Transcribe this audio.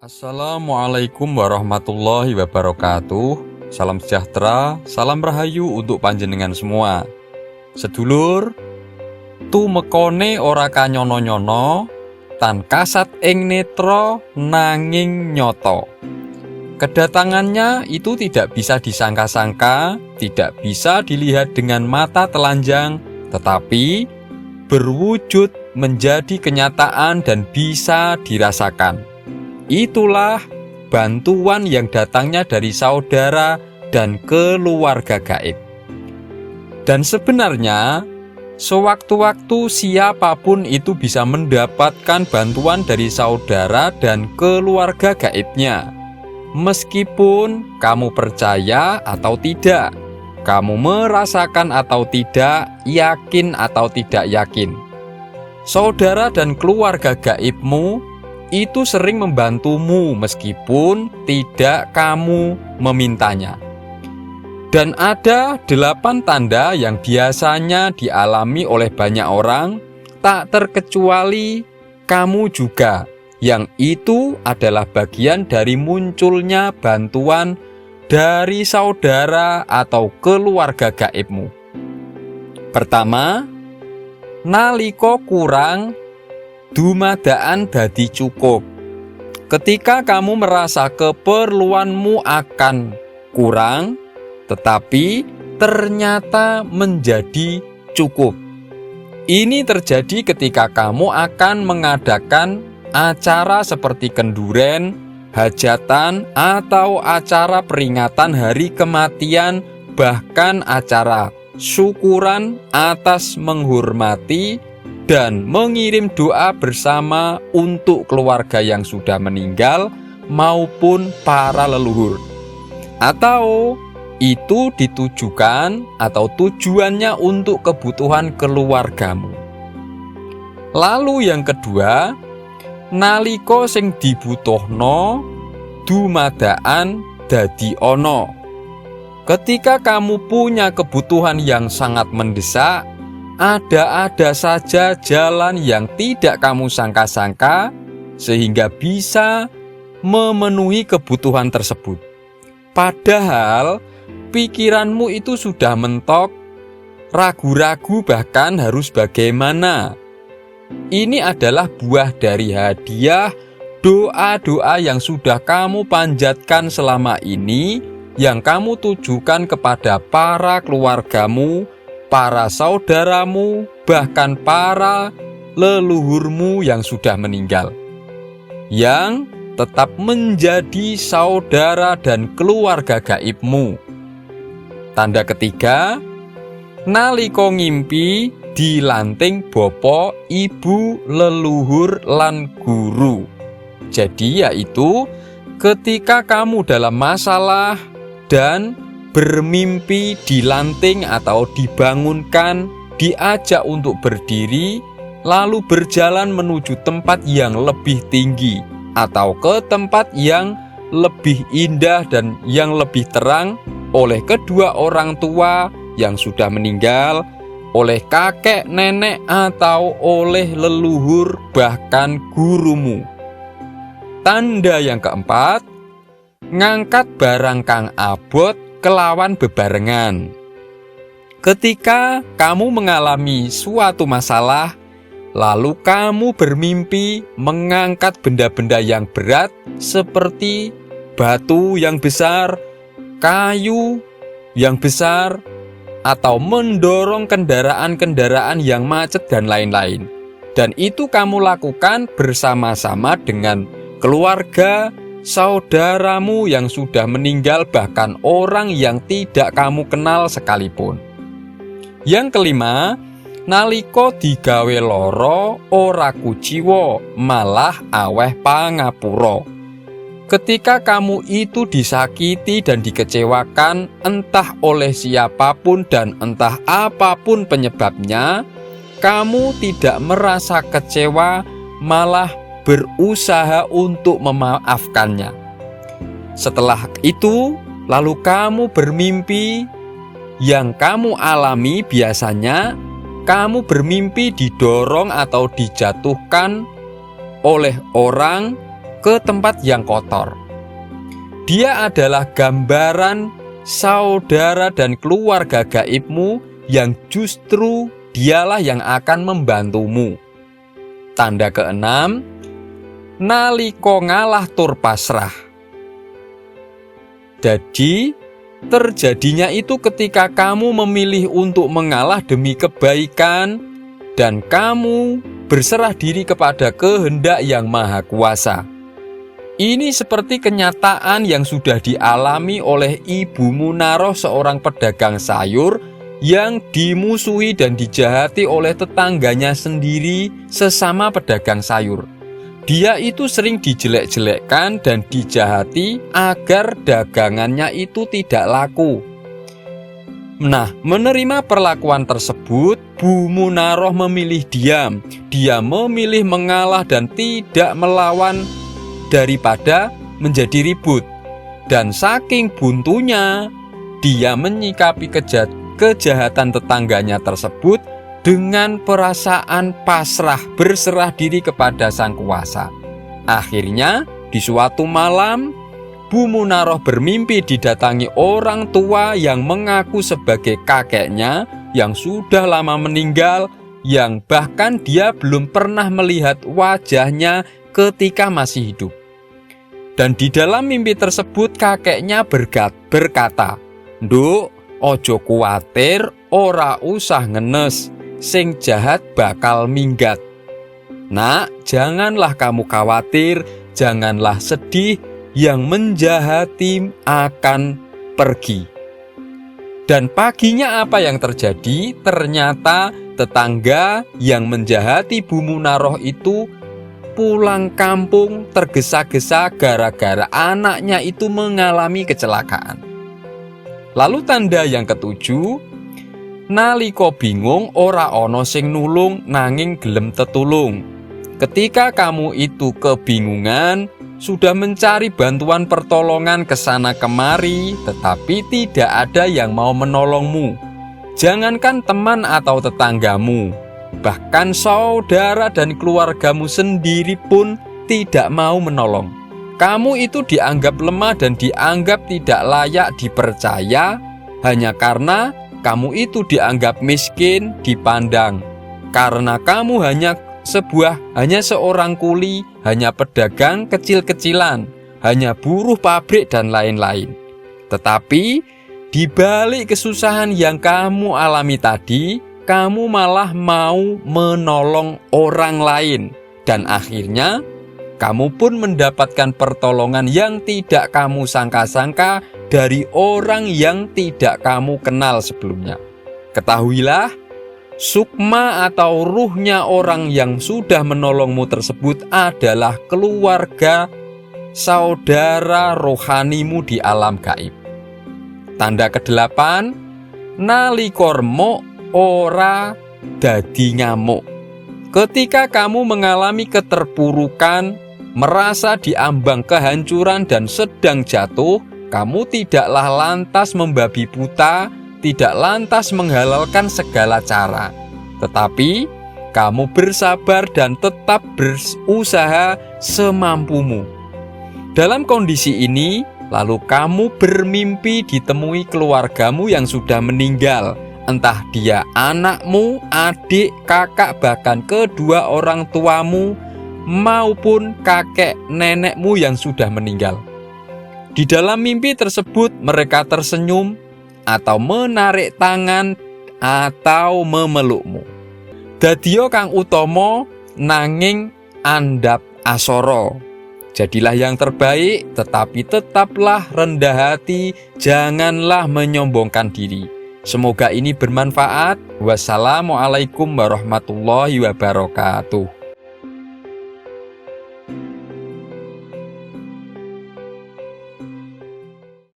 Assalamualaikum warahmatullahi wabarakatuh. Salam sejahtera, salam rahayu untuk panjenengan semua. Sedulur, tumekone ora kanyono-nyono, tan kasat ing netra nanging nyoto. Kedatangannya itu tidak bisa disangka-sangka, tidak bisa dilihat dengan mata telanjang, tetapi berwujud menjadi kenyataan dan bisa dirasakan. Itulah bantuan yang datangnya dari saudara dan keluarga gaib. Dan sebenarnya, sewaktu-waktu siapapun itu bisa mendapatkan bantuan dari saudara dan keluarga gaibnya. Meskipun kamu percaya atau tidak, kamu merasakan atau tidak, yakin atau tidak yakin. Saudara dan keluarga gaibmu itu sering membantumu meskipun tidak kamu memintanya. Dan ada 8 tanda yang biasanya dialami oleh banyak orang, tak terkecuali kamu juga, yang itu adalah bagian dari munculnya bantuan dari saudara atau keluarga gaibmu. Pertama, nalika kurang dumadaan dadi cukup. Ketika kamu merasa keperluanmu akan kurang, tetapi ternyata menjadi cukup. Ini terjadi ketika kamu akan mengadakan acara seperti kenduren, hajatan, atau acara peringatan hari kematian, bahkan acara syukuran atas menghormati dan mengirim doa bersama untuk keluarga yang sudah meninggal maupun para leluhur. Atau itu ditujukan atau tujuannya untuk kebutuhan keluargamu. Lalu yang kedua, nalika sing dibutuhno dumadaan dadi ana. Ketika kamu punya kebutuhan yang sangat mendesak, ada saja jalan yang tidak kamu sangka-sangka sehingga bisa memenuhi kebutuhan tersebut. Padahal pikiranmu itu sudah mentok, ragu-ragu bahkan harus bagaimana. Ini adalah buah dari hadiah doa-doa yang sudah kamu panjatkan selama ini, yang kamu tujukan kepada para keluargamu, para saudaramu, bahkan para leluhurmu yang sudah meninggal, yang tetap menjadi saudara dan keluarga gaibmu. Tanda ketiga, nalika ngimpi dilanting bapa, ibu, leluhur, lan guru. Jadi yaitu ketika kamu dalam masalah dan bermimpi dilanting atau dibangunkan, diajak untuk berdiri, lalu berjalan menuju tempat yang lebih tinggi atau ke tempat yang lebih indah dan yang lebih terang oleh kedua orang tua yang sudah meninggal, oleh kakek, nenek, atau oleh leluhur, bahkan gurumu. Tanda yang keempat, ngangkat barang kang abot kelawan bebarengan. Ketika kamu mengalami suatu masalah, lalu kamu bermimpi mengangkat benda-benda yang berat seperti batu yang besar, kayu yang besar, atau mendorong kendaraan-kendaraan yang macet dan lain-lain. Dan itu kamu lakukan bersama-sama dengan keluarga, saudaramu yang sudah meninggal, bahkan orang yang tidak kamu kenal sekalipun. Yang kelima, nalika digawe lara ora kuciwa, malah aweh pangapura. Ketika kamu itu disakiti dan dikecewakan entah oleh siapapun dan entah apapun penyebabnya, kamu tidak merasa kecewa, malah berusaha untuk memaafkannya. Setelah itu, lalu kamu bermimpi. Yang kamu alami biasanya kamu bermimpi didorong atau dijatuhkan oleh orang ke tempat yang kotor. Dia adalah gambaran saudara dan keluarga gaibmu yang justru dialah yang akan membantumu. Tanda keenam, naliko ngalah tur pasrah. Jadi, terjadinya itu ketika kamu memilih untuk mengalah demi kebaikan dan kamu berserah diri kepada kehendak yang maha kuasa. Ini seperti kenyataan yang sudah dialami oleh Ibu Munaroh, seorang pedagang sayur yang dimusuhi dan dijahati oleh tetangganya sendiri sesama pedagang sayur. Dia itu sering dijelek-jelekkan dan dijahati agar dagangannya itu tidak laku. Nah, menerima perlakuan tersebut, Bu Munaroh memilih diam. Dia memilih mengalah dan tidak melawan daripada menjadi ribut. Dan saking buntunya, dia menyikapi kejahatan tetangganya tersebut dengan perasaan pasrah, berserah diri kepada Sang Kuasa. Akhirnya, di suatu malam, Bu Munaroh bermimpi didatangi orang tua yang mengaku sebagai kakeknya yang sudah lama meninggal, yang bahkan dia belum pernah melihat wajahnya ketika masih hidup. Dan di dalam mimpi tersebut kakeknya berkata, "Nduk, ojo kuatir, ora usah ngenes, sing jahat bakal minggat. Nak, janganlah kamu khawatir, janganlah sedih, yang menjahati akan pergi." Dan paginya apa yang terjadi? Ternyata tetangga yang menjahati Bu Munaroh itu pulang kampung tergesa-gesa gara-gara anaknya itu mengalami kecelakaan. Lalu tanda yang ketujuh, naliko bingung ora ono sing nulung nanging gelem tetulung. Ketika kamu itu kebingungan, sudah mencari bantuan pertolongan ke sana kemari, tetapi tidak ada yang mau menolongmu. Jangankan teman atau tetanggamu, bahkan saudara dan keluargamu sendiri pun tidak mau menolong. Kamu itu dianggap lemah dan dianggap tidak layak dipercaya hanya karena kamu itu dianggap miskin, dipandang. Karena kamu hanya seorang kuli, hanya pedagang kecil-kecilan, hanya buruh pabrik dan lain-lain. Tetapi di balik kesusahan yang kamu alami tadi, kamu malah mau menolong orang lain. Dan akhirnya, kamu pun mendapatkan pertolongan yang tidak kamu sangka-sangka dari orang yang tidak kamu kenal sebelumnya. Ketahuilah, sukma atau ruhnya orang yang sudah menolongmu tersebut adalah keluarga, saudara rohanimu di alam gaib. Tanda ke-8, nalikormo ora dadi ngamuk. Ketika kamu mengalami keterpurukan, merasa diambang kehancuran dan sedang jatuh, kamu tidaklah lantas membabi buta, tidak lantas menghalalkan segala cara, tetapi kamu bersabar dan tetap berusaha semampumu. Dalam kondisi ini, lalu kamu bermimpi ditemui keluargamu yang sudah meninggal, entah dia anakmu, adik, kakak, bahkan kedua orang tuamu, maupun kakek nenekmu yang sudah meninggal. Di dalam mimpi tersebut mereka tersenyum atau menarik tangan atau memelukmu. Dadiyo kang utomo nanging andap asoro. Jadilah yang terbaik, tetapi tetaplah rendah hati, janganlah menyombongkan diri. Semoga ini bermanfaat. Wassalamualaikum warahmatullahi wabarakatuh.